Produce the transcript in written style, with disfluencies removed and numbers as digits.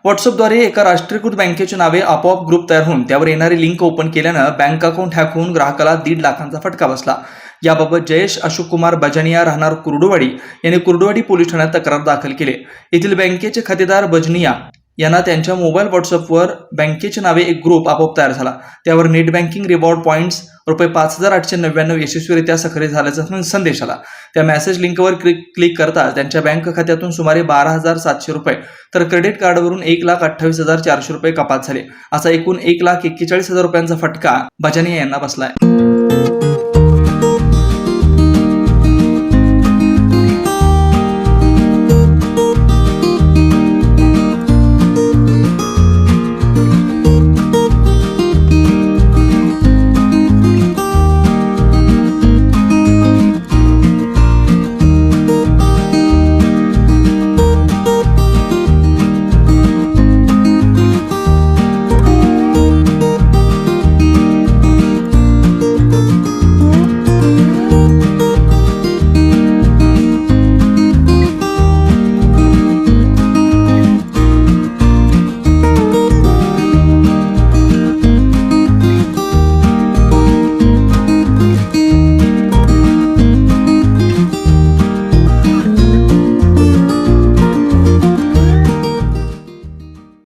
व्हॉट्सअपद्वारे एका राष्ट्रीयकृत बँकेची नावे आपोआप ग्रुप तयार होऊन त्यावर येणारी लिंक ओपन केल्यानं बँक अकाउंट हॅक होऊन ग्राहकाला 1.5 लाखांचा फटका बसला। याबाबत जयेश अशोक कुमार बजानिया राहणार कुर्डुवाडी यांनी कुर्डुवाडी पोलीस ठाण्यात तक्रार दाखल केली। येथील बँकेचे खातेदार बजनिया यांना त्यांच्या मोबाईल व्हॉट्सअपवर बँकेच्या नावे एक ग्रुप आपोआप तयार झाला। त्यावर नेट बँकिंग रिवॉर्ड पॉईंट्स ₹5,899 यशस्वीरित्या सक्रिय झाल्याचा संदेश आला। त्या मेसेज लिंकवर क्लिक करताच त्यांच्या बँक खात्यातून सुमारे ₹12,700 तर क्रेडिट कार्डवरून ₹1,28,400 कपात झाले। असा एकूण ₹1,41,000 फटका बजानिया यांना बसलाय।